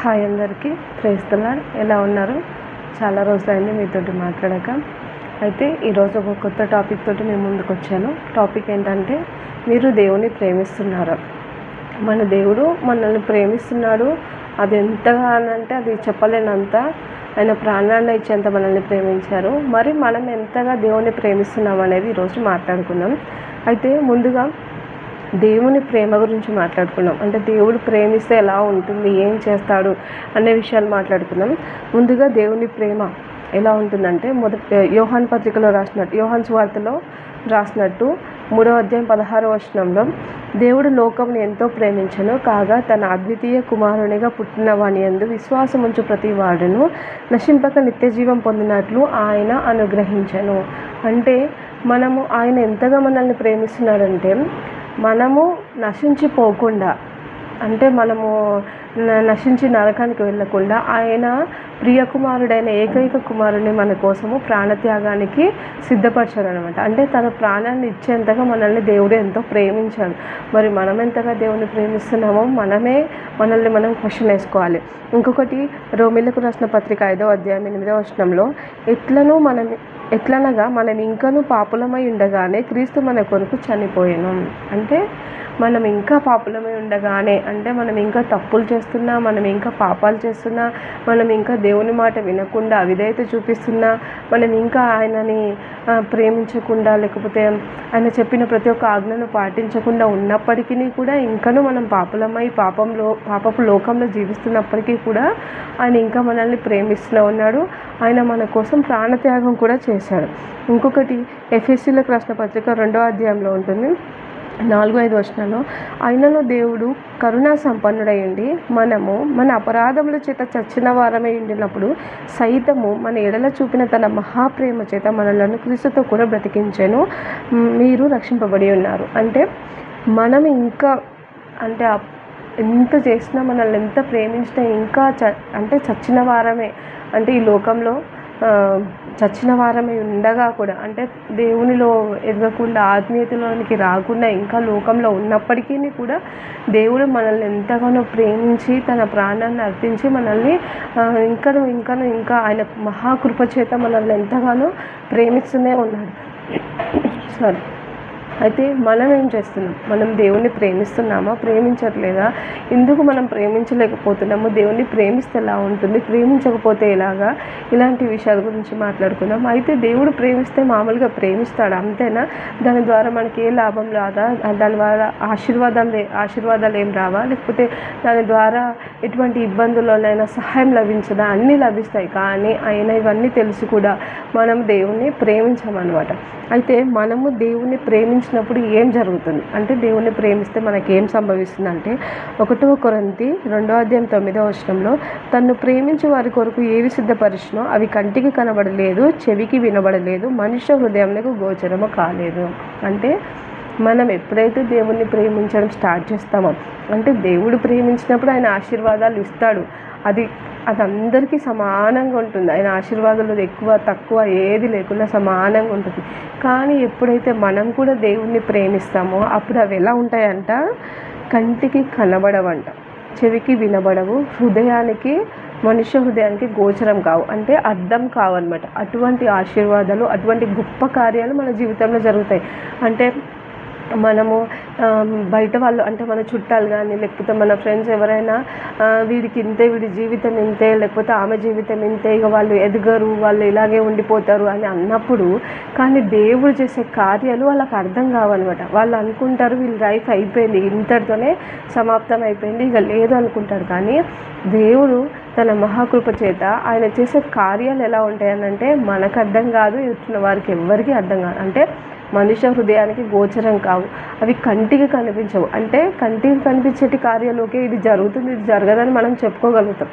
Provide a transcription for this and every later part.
Hi అందరికీ, praise the lord. ఎలా ఉన్నారు? చాలా రోజులైంది మీతోటి మాట్లాడాక. అయితే ఈరోజు ఒక కొత్త టాపిక్ తోటి నేను ముందుకు వచ్చాను. టాపిక్ ఏంటంటే, మీరు దేవుని ప్రేమిస్తున్నారా? మన దేవుడు మనల్ని ప్రేమిస్తున్నాడు. అది ఎంతగా అంటే అది చెప్పలేనంత. ఆయన ప్రాణాన్ని ఇచ్చేంత మనల్ని ప్రేమించారు. మరి మనం ఎంతగా దేవుని ప్రేమిస్తున్నాం అనేది ఈరోజు మాట్లాడుకుందాం. అయితే ముందుగా దేవుని ప్రేమ గురించి మాట్లాడుకున్నాం. అంటే దేవుడు ప్రేమిస్తే ఎలా ఉంటుంది, ఏం చేస్తాడు అనే విషయాలు మాట్లాడుకున్నాం. ముందుగా దేవుని ప్రేమ ఎలా ఉంటుందంటే, యోహాను పత్రికలో రాసినట్టు, యోహాను సువార్తలో రాసినట్టు 3వ అధ్యాయం 16వ వచనంలో, దేవుడు లోకమును ఎంతో ప్రేమించెను కాగా తన అద్వితీయ కుమారునిగా పుట్టిన వాని యందు విశ్వాసముంచు ప్రతి వాడును నశింపక నిత్య జీవం పొందినట్లు ఆయన అనుగ్రహించెను. అంటే ఆయన ఎంతగా మనల్ని ప్రేమిస్తున్నాడంటే, మనము నశించిపోకుండా, అంటే మనము నశించి నరకానికి వెళ్ళకుండా ఆయన ప్రియకుమారుడైన ఏకైక కుమారుని మన కోసము ప్రాణత్యాగానికి సిద్ధపరిచాడు అనమాట. అంటే తన ప్రాణాన్ని ఇచ్చేంతగా మనల్ని దేవుడు ఎంతో ప్రేమించాడు. మరి మనం ఎంతగా దేవుని ప్రేమిస్తున్నామో మనల్ని మనం క్వశ్చన్ వేసుకోవాలి. ఇంకొకటి, రోమీలకు రాసిన పత్రిక 5వ అధ్యాయం 8వ వచనంలో, ఎట్లనగా మనం ఇంకనూ పాపులమై ఉండగానే క్రీస్తు మన కొరకు చనిపోయాను. అంటే మనం ఇంకా పాపులమై ఉండగానే, అంటే మనం ఇంకా తప్పులు చేస్తున్నా, మనం ఇంకా పాపాలు చేస్తున్నా, మనం ఇంకా దేవుని మాట వినకుండా అవిధేయత చూపిస్తున్నా, మనం ఇంకా ఆయనని ప్రేమించకుండా, లేకపోతే ఆయన చెప్పిన ప్రతి ఒక్క ఆజ్ఞను పాటించకుండా ఉన్నప్పటికీ కూడా, ఇంకనూ మనం పాపులమై పాపపు లోకంలో జీవిస్తున్నప్పటికీ కూడా ఆయన ఇంకా మనల్ని ప్రేమిస్తూనే ఉన్నాడు. ఆయన మన కోసం ప్రాణత్యాగం కూడా చేశాడు. ఇంకొకటి, ఎఫెసీయులకు రాసిన పత్రిక 2వ అధ్యాయంలో ఉంటుంది, 4-5 వచనాల్లో, ఆయనలో దేవుడు కరుణా సంపన్నుడైండి మనము మన అపరాధముల చేత చచ్చిన వారమై ఉండినప్పుడు సైతము మన ఎడల చూపిన తన మహాప్రేమ చేత మనలను క్రీస్తుతో కూడా బ్రతికించెను, మీరు రక్షింపబడి ఉన్నారు. అంటే మనం ఇంకా, అంటే ఎంత చేసినా, మనల్ని ఎంత ప్రేమించినా ఇంకా అంటే చచ్చిన వారమే, అంటే ఈ లోకంలో చచ్చిన వారమై ఉండగా కూడా, అంటే దేవునిలో ఎదగకుండా, ఆత్మీయతలోనికి రాకుండా ఇంకా లోకంలో ఉన్నప్పటికీ కూడా దేవుడు మనల్ని ఎంతగానో ప్రేమించి తన ప్రాణాన్ని అర్పించి మనల్ని ఇంకా ఆయన మహాకృప చేత మనల్ని ఎంతగానో ప్రేమిస్తూనే ఉన్నాడు. సరే, అయితే మనం ఏం చేస్తున్నాం? మనం దేవుణ్ణి ప్రేమిస్తున్నామా, ప్రేమించట్లేదా? ఎందుకు మనం ప్రేమించలేకపోతున్నాము? దేవుణ్ణి ప్రేమిస్తే ఎలా ఉంటుంది, ప్రేమించకపోతే ఎలాగా? ఇలాంటి విషయాల గురించి మాట్లాడుకుందాం. అయితే దేవుడు ప్రేమిస్తే మామూలుగా ప్రేమిస్తాడు అంతేనా? దాని ద్వారా మనకి ఏ లాభం రాదా? దాని ద్వారా ఆశీర్వాదాలు ఏం రావా? లేకపోతే దాని ద్వారా ఎటువంటి ఇబ్బందుల్లోనైనా సహాయం లభించదా? అన్నీ లభిస్తాయి. కానీ ఆయన ఇవన్నీ తెలిసి కూడా మనం దేవుణ్ణి ప్రేమించామన్నమాట. అయితే మనము దేవుణ్ణి ప్రేమించినప్పుడు ఏం జరుగుతుంది అంటే, దేవుణ్ణి ప్రేమిస్తే మనకేం సంభవిస్తుంది అంటే, 1వ కొరింథీ 2వ అధ్యాయం 9వ వచనంలో, తన్ను ప్రేమించి వారి కొరకు ఏవి సిద్ధపరిచినో అవి కంటికి కనబడలేదు, చెవికి వినబడలేదు, మనుష్య హృదయంలో గోచరము కాలేదు. అంటే మనం ఎప్పుడైతే దేవుణ్ణి ప్రేమించడం స్టార్ట్ చేస్తామో, అంటే దేవుడు ప్రేమించినప్పుడు ఆయన ఆశీర్వాదాలు ఇస్తాడు. అది అందరికీ సమానంగా ఉంటుంది. ఆయన ఆశీర్వాదాలు ఎక్కువ తక్కువ ఏది లేకుండా సమానంగా ఉంటుంది. కానీ ఎప్పుడైతే మనం కూడా దేవుణ్ణి ప్రేమిస్తామో అప్పుడు అవి ఎలా ఉంటాయంట, కంటికి కనబడవంట, చెవికి వినబడవు, మనుష్య హృదయానికి గోచరం కావు, అంటే అర్థం కావన్నమాట. అటువంటి ఆశీర్వాదాలు, అటువంటి గొప్ప కార్యాలు మన జీవితంలో జరుగుతాయి. అంటే మనము బయట వాళ్ళు, అంటే మన చుట్టాలు కానీ, లేకపోతే మన ఫ్రెండ్స్ ఎవరైనా వీడికి ఇంతే, వీడి జీవితం ఇంతే, లేకపోతే ఆమె జీవితం ఇంతే, ఇక వాళ్ళు ఎదగరు, వాళ్ళు ఇలాగే ఉండిపోతారు అని అన్నప్పుడు, కానీ దేవుడు చేసే కార్యాలు వాళ్ళకి అర్థం కావన్నమాట. వాళ్ళు అనుకుంటారు వీళ్ళ లైఫ్ అయిపోయింది, ఇంతటితోనే సమాప్తం అయిపోయింది, ఇక లేదు అనుకుంటారు. కానీ దేవుడు తన మహాకృప చేత ఆయన చేసే కార్యాలు ఎలా ఉంటాయనంటే, మనకు అర్థం కాదు, ఇచ్చిన వారికి ఎవ్వరికీ అర్థం కాదు. అంటే మనుష్య హృదయానికి గోచరం కావు, అవి కంటికి కనిపించవు. అంటే కంటికి కనిపించేటి కార్యాలకే ఇది జరుగుతుంది, ఇది జరగదని మనం చెప్పుకోగలుగుతాం.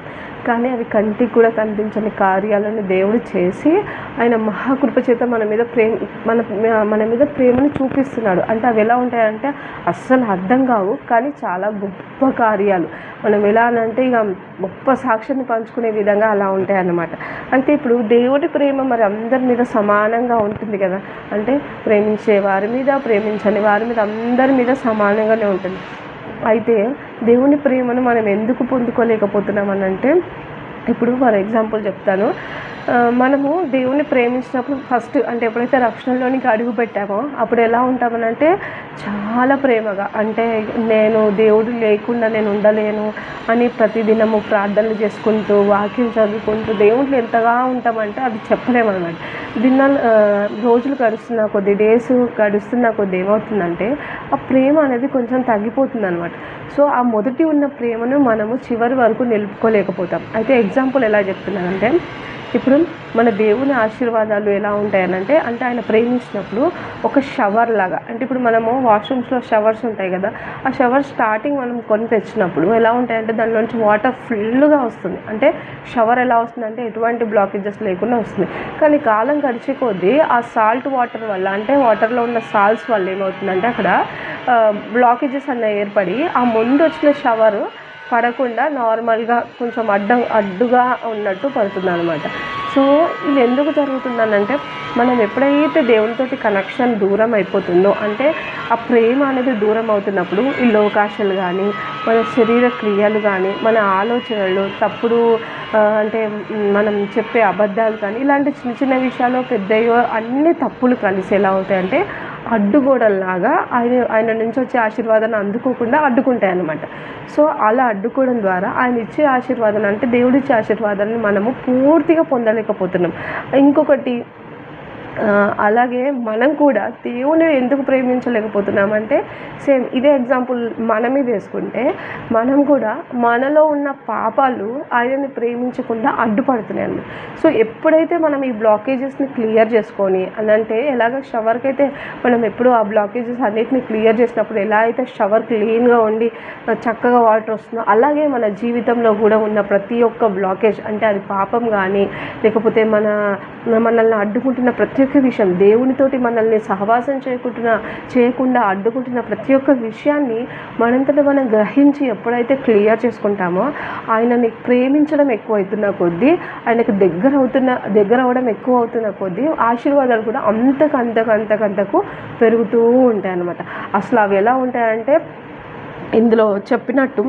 కానీ అవి కంటికి కూడా కనిపించని కార్యాలను దేవుడు చేసి ఆయన మహాకృప చేత మన మీద ప్రేమను చూపిస్తున్నాడు. అంటే అవి ఎలా ఉంటాయంటే అస్సలు అర్థం కావు, కానీ చాలా గొప్ప కార్యాలు. మనం ఎలా అంటే ఇక గొప్ప సాక్ష్యాన్ని పంచుకునే విధంగా అలా ఉంటాయి అన్నమాట. అయితే ఇప్పుడు దేవుడి ప్రేమ మరి అందరి మీద సమానంగా ఉంటుంది కదా. అంటే ప్రేమించే వారి మీద, ప్రేమించని వారి మీద, అందరి మీద సమానంగానే ఉంటుంది. అయితే దేవుని ప్రేమను మనం ఎందుకు పొందుకోలేకపోతున్నామనంటే, ఇప్పుడు ఫర్ ఎగ్జాంపుల్ చెప్తాను. మనము దేవుని ప్రేమించినప్పుడు ఫస్ట్ అంటే ఎప్పుడైతే రక్షణలోనికి అడుగు పెట్టామో అప్పుడు ఎలా ఉంటామనంటే చాలా ప్రేమగా, అంటే నేను దేవుడు లేకుండా నేను ఉండలేను అని ప్రతిదినము ప్రార్థనలు చేసుకుంటూ వాక్యం చదువుకుంటూ దేవుళ్ళు ఎంతగా ఉంటామంటే అది చెప్పలేమన్నమాట. దినాలు రోజులు గడుస్తున్న కొద్ది, డేస్ గడుస్తున్న కొద్ది ఏమవుతుందంటే ఆ ప్రేమ అనేది కొంచెం తగ్గిపోతుంది అనమాట. సో ఆ మొదటి ఉన్న ప్రేమను మనము చివరి వరకు నిలుపుకోలేకపోతాం. అయితే ఎగ్జాంపుల్ ఎలా చెప్తున్నానంటే, ఇప్పుడు మన దేవుని ఆశీర్వాదాలు ఎలా ఉంటాయనంటే, అంటే ఆయన ప్రేమించినప్పుడు ఒక షవర్ లాగా, అంటే ఇప్పుడు మనము వాష్రూమ్స్లో షవర్స్ ఉంటాయి కదా, ఆ షవర్ స్టార్టింగ్ మనం కొని తెచ్చినప్పుడు ఎలా ఉంటాయంటే దానిలోంచి వాటర్ ఫుల్గా వస్తుంది. అంటే షవర్ ఎలా వస్తుందంటే ఎటువంటి బ్లాకేజెస్ లేకుండా వస్తుంది. కానీ కాలం గడిచే కొద్దీ ఆ సాల్ట్ వాటర్ వల్ల, అంటే వాటర్లో ఉన్న సాల్ట్స్ వల్ల ఏమవుతుందంటే అక్కడ బ్లాకేజెస్ అన్న ఏర్పడి ఆ ముందు వచ్చిన షవర్ పడకుండా నార్మల్గా కొంచెం అడ్డుగా ఉన్నట్టు పడుతుంది అనమాట. సో ఇది ఎందుకు జరుగుతుందనంటే, మనం ఎప్పుడైతే దేవునితోటి కనెక్షన్ దూరం అయిపోతుందో, అంటే ఆ ప్రేమ అనేది దూరం అవుతున్నప్పుడు ఈ లోకాశలు కానీ, మన శరీర క్రియలు కానీ, మన ఆలోచనలు తప్పుడు అంటే మనం చెప్పే అబద్ధాలు కానీ, ఇలాంటి చిన్న చిన్న విషయాలు పెద్దయో అన్ని తప్పులు కలిసి ఎలా అవుతాయంటే అడ్డుగోడల్లాగా ఆయన నుంచి వచ్చే ఆశీర్వాదాన్ని అందుకోకుండా అడ్డుకుంటాయి అన్నమాట. సో అలా అడ్డుకోవడం ద్వారా ఆయన ఇచ్చే ఆశీర్వాదాన్ని, అంటే దేవుడిచ్చే ఆశీర్వాదాన్ని మనము పూర్తిగా పొందలేకపోతున్నాం. ఇంకొకటి అలాగే మనం కూడా దేవుని ఎందుకు ప్రేమించలేకపోతున్నామంటే, సేమ్ ఇదే ఎగ్జాంపుల్ మన మీద వేసుకుంటే, మనం కూడా మనలో ఉన్న పాపాలు ఆయనని ప్రేమించకుండా అడ్డుపడుతున్నాయి అన్నమాట. సో ఎప్పుడైతే మనం ఈ బ్లాకేజెస్ని క్లియర్ చేసుకొని, అని అంటే ఎలాగ షవర్కి అయితే మనం ఎప్పుడు ఆ బ్లాకేజెస్ అన్నిటిని క్లియర్ చేసినప్పుడు ఎలా అయితే షవర్ క్లీన్గా ఉండి చక్కగా వాటర్ వస్తుందో, అలాగే మన జీవితంలో కూడా ఉన్న ప్రతి ఒక్క బ్లాకేజ్, అంటే అది పాపం కానీ లేకపోతే మనల్ని అడ్డుకుంటున్న ప్రతి ఒక్క విషయం, దేవునితోటి మనల్ని సహవాసం చేయకుండా అడ్డుకుంటున్న ప్రతి ఒక్క విషయాన్ని మనంతటా మనం గ్రహించి ఎప్పుడైతే క్లియర్ చేసుకుంటామో, ఆయనని ప్రేమించడం ఎక్కువ అవుతున్న కొద్దీ, ఆయనకు దగ్గర అవడం ఎక్కువ అవుతున్న కొద్దీ ఆశీర్వాదాలు కూడా అంతకంతకు పెరుగుతూ ఉంటాయి అన్నమాట. అసలు అవి ఎలా ఉంటాయంటే, ఇందులో చెప్పినట్టు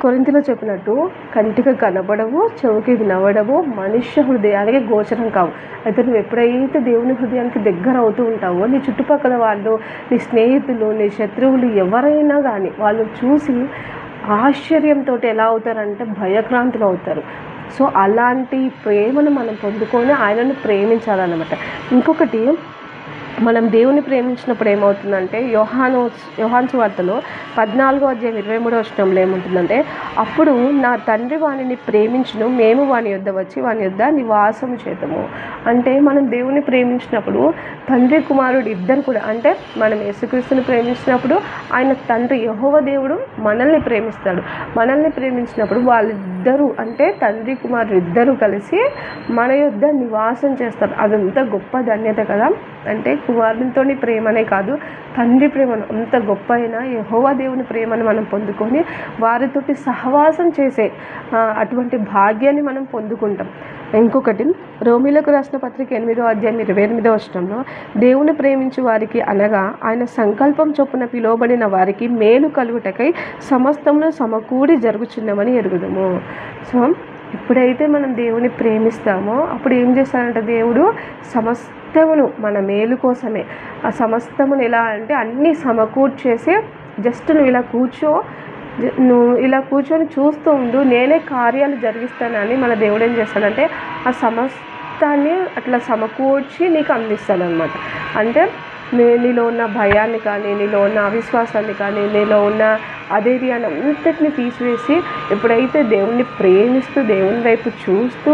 కొరింథీలో చెప్పినట్టు కంటికి కనబడవు, చెవికి వినబడవు, మనుష్య హృదయానికి గోచరం కావు. అయితే నువ్వు ఎప్పుడైతే దేవుని హృదయానికి దగ్గర అవుతూ ఉంటావో, నీ చుట్టుపక్కల వాళ్ళు, నీ స్నేహితులు, నీ శత్రువులు ఎవరైనా కానీ వాళ్ళు చూసి ఆశ్చర్యంతో ఎలా అవుతారంటే భయక్రాంతులు అవుతారు. సో అలాంటి ప్రేమను మనం పొందుకొని ఆయనను ప్రేమించాలన్నమాట. ఇంకొకటి, మనం దేవుని ప్రేమించినప్పుడు ఏమవుతుందంటే, యోహాను సువార్తలో 14:23 ఏముంటుందంటే, అప్పుడు నా తండ్రి వానిని ప్రేమించును, మేము వాని యొద్ద వచ్చి వాని యొద్ద నివాసము చేద్దాము. అంటే మనం దేవుని ప్రేమించినప్పుడు తండ్రి కుమారుడు ఇద్దరు కూడా, అంటే మనం యేసుక్రీస్తుని ప్రేమించినప్పుడు ఆయన తండ్రి యెహోవా దేవుడు మనల్ని ప్రేమిస్తాడు. మనల్ని ప్రేమించినప్పుడు వాళ్ళిద్దరూ, అంటే తండ్రి కుమారుడు ఇద్దరు కలిసి మన యొద్ద నివాసం చేస్తారు. అదంత గొప్ప ధన్యత కదా. అంటే కుమారునితోని ప్రేమనే కాదు, తండ్రి ప్రేమను, అంత గొప్ప అయిన యెహోవా దేవుని ప్రేమను మనం పొందుకొని వారితోటి సహవాసం చేసే అటువంటి భాగ్యాన్ని మనం పొందుకుంటాం. ఇంకొకటి, రోమీలకు రాసిన పత్రిక 8:28 దేవుని ప్రేమించు వారికి, అనగా ఆయన సంకల్పం చొప్పున పిలువబడిన వారికి మేలు కలుగుటకై సమస్తమును సమకూడి జరుగుచున్నమని ఎరుగుదుము. సో ఎప్పుడైతే మనం దేవుని ప్రేమిస్తామో అప్పుడు ఏం చేస్తాడంటే దేవుడు సమస్తమును మన మేలు కోసమే, ఆ సమస్తమును ఎలా అంటే అన్నీ సమకూర్చేసి, జస్ట్ నువ్వు ఇలా కూర్చొని చూస్తూ ఉండు, నేనే కార్యాలు జరిగిస్తానని మన దేవుడు ఏం చేస్తాడంటే ఆ సమస్తాన్ని అట్లా సమకూర్చి నీకు అందిస్తాడనమాట. అంటే నీలో ఉన్న భయాన్ని కానీ, నీలో ఉన్న అవిశ్వాసాన్ని కానీ, నీలో ఉన్న అధైర్యాన్ని అంతటిని తీసివేసి, ఎప్పుడైతే దేవుణ్ణి ప్రేమిస్తూ దేవుని వైపు చూస్తూ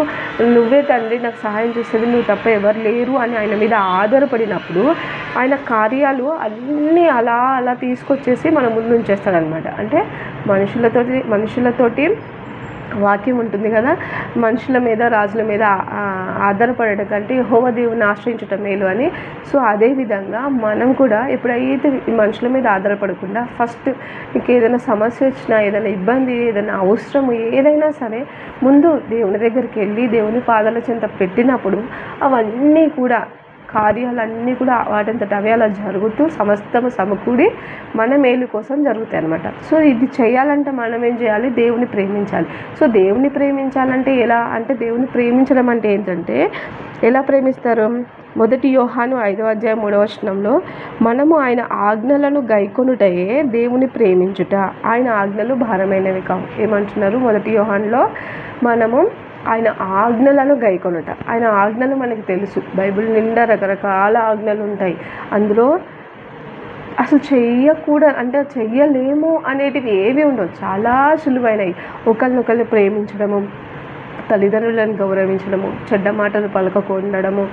నువ్వే తండ్రి నాకు సహాయం చేసేది, నువ్వు తప్ప ఎవరు లేరు అని ఆయన మీద ఆధారపడినప్పుడు ఆయన కార్యాలు అన్నీ అలా తీసుకొచ్చేసి మన ముందు ఉంచేస్తాడనమాట. అంటే మనుషులతోటి వాక్యం ఉంటుంది కదా, మనుషుల మీద రాజుల మీద ఆధారపడటం కంటే యెహోవా దేవుని ఆశ్రయించటం మేలు అని. సో అదేవిధంగా మనం కూడా ఎప్పుడైతే మనుషుల మీద ఆధారపడకుండా ఫస్ట్ నీకు ఏదైనా సమస్య వచ్చినా, ఏదైనా ఇబ్బంది, ఏదైనా అవసరం ఏదైనా సరే ముందు దేవుని దగ్గరికి వెళ్ళి దేవుని పాదాల చెంత పెట్టినప్పుడు అవన్నీ కూడా కార్యాలన్నీ కూడా వాటంతట అవే అలా జరుగుతూ సమస్తము సమకూడి మన మేలు కోసం జరుగుతాయి అన్నమాట. సో ఇది చేయాలంటే మనం ఏం చేయాలి? దేవుని ప్రేమించాలి. సో దేవుని ప్రేమించాలంటే ఎలా అంటే, దేవుని ప్రేమించడం అంటే ఏంటంటే ఎలా ప్రేమిస్తారు? 1 యోహాను 5వ అధ్యాయం 3వ వచనంలో మనము ఆయన ఆజ్ఞలను గైకొనుటయే దేవుని ప్రేమించుట, ఆయన ఆజ్ఞలు భారమైనవి కావు. ఏమంటున్నారు? 1 యోహానులో మనము ఆయన ఆజ్ఞలను గైకొనుట. ఆయన ఆజ్ఞలు మనకి తెలుసు, బైబిల్ నిండా రకరకాల ఆజ్ఞలు ఉంటాయి. అందులో అసలు అంటే చెయ్యలేము అనేటివి ఏవి ఉండవు, చాలా సులువైనవి. ఒకరినొకరిని ప్రేమించడము, తల్లిదండ్రులను గౌరవించడము, చెడ్డ మాటలు పలకకుండడము,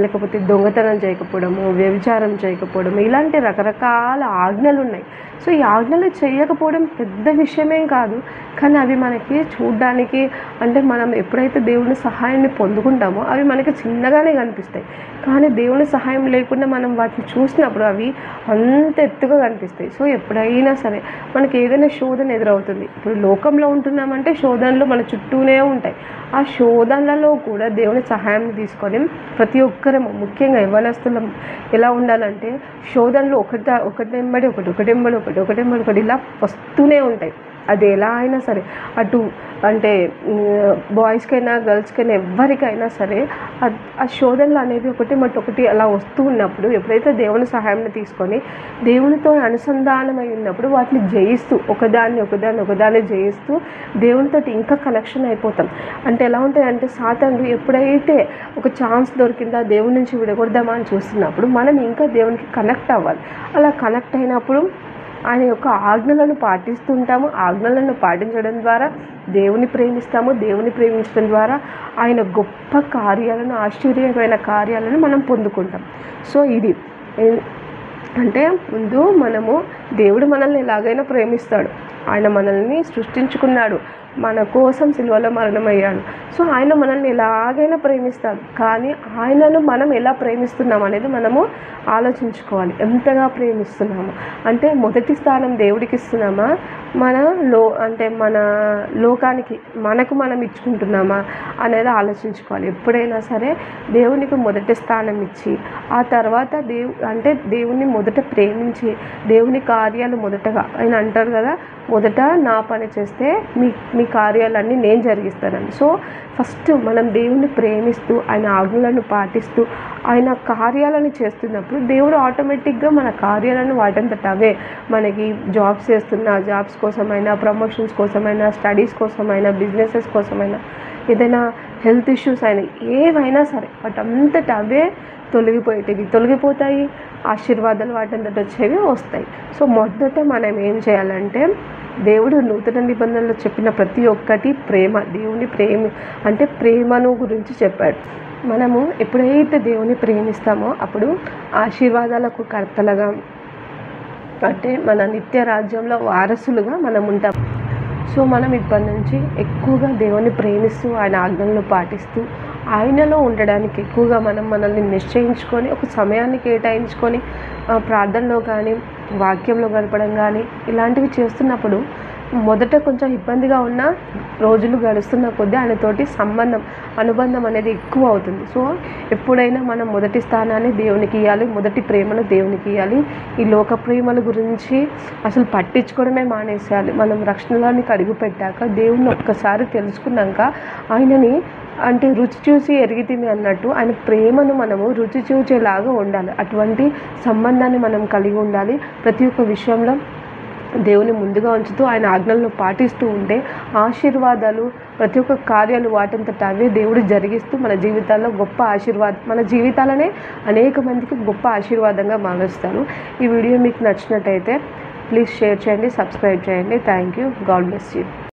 లేకపోతే దొంగతనం చేయకపోవడము, వ్యభిచారం చేయకపోవడము, ఇలాంటి రకరకాల ఆజ్ఞలు ఉన్నాయి. సో ఈ ఆజ్ఞలు చేయకపోవడం పెద్ద విషయమేం కాదు, కానీ అవి మనకి చూడ్డానికి అంటే మనం ఎప్పుడైతే దేవుని సహాయాన్ని పొందుకుంటామో అవి మనకి చిన్నగానే కనిపిస్తాయి. కానీ దేవుని సహాయం లేకుండా మనం వాటిని చూసినప్పుడు అవి అంత ఎత్తుగా కనిపిస్తాయి. సో ఎప్పుడైనా సరే మనకి ఏదైనా శోధన ఎదురవుతుంది. ఇప్పుడు లోకంలో ఉంటున్నామంటే శోధనలు మన చుట్టూనే ఉంటాయి. ఆ శోధనలలో కూడా దేవుని సహాయాన్ని తీసుకొని ప్రతి ఒక్కరము, ముఖ్యంగా యవ్వనస్తులం ఎలా ఉండాలంటే, శోధనలు ఒకటెంబడి ఒకటి ఇలా వస్తూనే ఉంటాయి. అది ఎలా అయినా సరే, అటు అంటే బాయ్స్కైనా గర్ల్స్కైనా ఎవరికైనా సరే ఆ శోధనలు అనేవి ఒకటి అలా వస్తూ ఉన్నప్పుడు, ఎప్పుడైతే దేవుని సహాయాన్ని తీసుకొని దేవునితో అనుసంధానమై ఉన్నప్పుడు వాటిని జయిస్తూ ఒకదాన్ని జయిస్తూ దేవునితో ఇంకా కనెక్షన్ అయిపోతాం. అంటే ఎలా ఉంటాయంటే, సాతానుడు ఎప్పుడైతే ఒక ఛాన్స్ దొరికిందా దేవుని నుంచి విడగొడదామా అని చూస్తున్నప్పుడు మనం ఇంకా దేవునికి కనెక్ట్ అవ్వాలి. అలా కనెక్ట్ అయినప్పుడు ఆయన యొక్క ఆజ్ఞలను పాటిస్తుంటాము. ఆజ్ఞలను పాటించడం ద్వారా దేవుని ప్రేమిస్తాము. దేవుని ప్రేమించడం ద్వారా ఆయన గొప్ప కార్యాలను, ఆశ్చర్యమైన కార్యాలను మనం పొందుకుంటాం. సో ఇది అంటే ముందు మనము దేవుడు మనల్ని ఎలాగైనా ప్రేమిస్తాడు. ఆయన మనల్ని సృష్టించుకున్నాడు, మన కోసం సిలువలో మరణమయ్యాడు. సో ఆయన మనల్ని ఎలాగైనా ప్రేమిస్తాడు. కానీ ఆయనను మనం ఎలా ప్రేమిస్తున్నాం అనేది మనము ఆలోచించుకోవాలి. ఎంతగా ప్రేమిస్తున్నాము అంటే, మొదటి స్థానం దేవుడికి ఇస్తున్నామా, మన లోకానికి మనకు మనం ఇచ్చుకుంటున్నామా అనేది ఆలోచించుకోవాలి. ఎప్పుడైనా సరే దేవునికి మొదటి స్థానం ఇచ్చి, ఆ తర్వాత దేవుని మొదట ప్రేమించి, దేవుని కార్యాలు మొదటగా ఆయన అంటారు కదా, మొదట నా పని చేస్తే మీ కార్యాలన్నీ నేను జరిగిస్తానని. సో ఫస్ట్ మనం దేవుని ప్రేమిస్తూ ఆయన ఆజ్ఞలను పాటిస్తూ ఆయన కార్యాలను చేస్తున్నప్పుడు దేవుడు ఆటోమేటిక్గా మన కార్యాలను వాటంతట అవే మనకి జాబ్స్ కోసమైనా, ప్రమోషన్స్ కోసమైనా, స్టడీస్ కోసమైనా, బిజినెసెస్ కోసమైనా, ఏదైనా హెల్త్ ఇష్యూస్ అయినా ఏవైనా సరే వాటంతట అవే తొలగిపోతాయి. ఆశీర్వాదాలు వాటంతట వచ్చేవి వస్తాయి. సో మొదట మనం ఏం చేయాలంటే, దేవుడు నూతన నిబంధనలో చెప్పిన ప్రతి ఒక్కటి దేవుని ప్రేమను గురించి చెప్పాడు. మనము ఎప్పుడైతే దేవుని ప్రేమిస్తామో అప్పుడు ఆశీర్వాదాలకు కర్తలుగా, అంటే మన నిత్య రాజ్యంలో వారసులుగా మనం ఉంటాం. సో మనం ఇప్పటి నుంచి ఎక్కువగా దేవుని ప్రేమిస్తూ ఆయన ఆజ్ఞలను పాటిస్తూ ఆయనలో ఉండడానికి ఎక్కువగా మనల్ని నిశ్చయించుకొని, ఒక సమయాన్ని కేటాయించుకొని ప్రార్థనలో కానీ, వాక్యంలో గడపడం కానీ ఇలాంటివి చేస్తున్నప్పుడు మొదట కొంచెం ఇబ్బందిగా ఉన్న రోజులు గడుస్తున్న కొద్దీ ఆయనతోటి అనుబంధం అనేది ఎక్కువ అవుతుంది. సో ఎప్పుడైనా మనం మొదటి స్థానాన్ని దేవునికి ఇవ్వాలి, మొదటి ప్రేమను దేవునికి ఇవ్వాలి. ఈ లోక ప్రేమల గురించి అసలు పట్టించుకోవడమే మానేసేయాలి. మనం రక్షణలోనికి అడుగు పెట్టాక దేవుణ్ణి ఒక్కసారి తెలుసుకున్నాక ఆయనని రుచి చూసి ఎరిగితిమి అన్నట్టు ఆయన ప్రేమను మనము రుచి చూచేలాగా ఉండాలి. అటువంటి సంబంధాన్ని మనం కలిగి ఉండాలి. ప్రతి ఒక్క విషయంలో దేవుని ముందుగా ఉంచుతూ ఆయన ఆజ్ఞలను పాటిస్తూ ఉంటే ఆశీర్వాదాలు, ప్రతి ఒక్క కార్యాలు వాటంతట అవే దేవుడు జరిగిస్తూ మన జీవితాల్లో మన జీవితాలనే అనేక మందికి గొప్ప ఆశీర్వాదంగా మారుస్తారు. ఈ వీడియో మీకు నచ్చినట్టయితే ప్లీజ్ షేర్ చేయండి, సబ్స్క్రైబ్ చేయండి. Thank you. God bless you.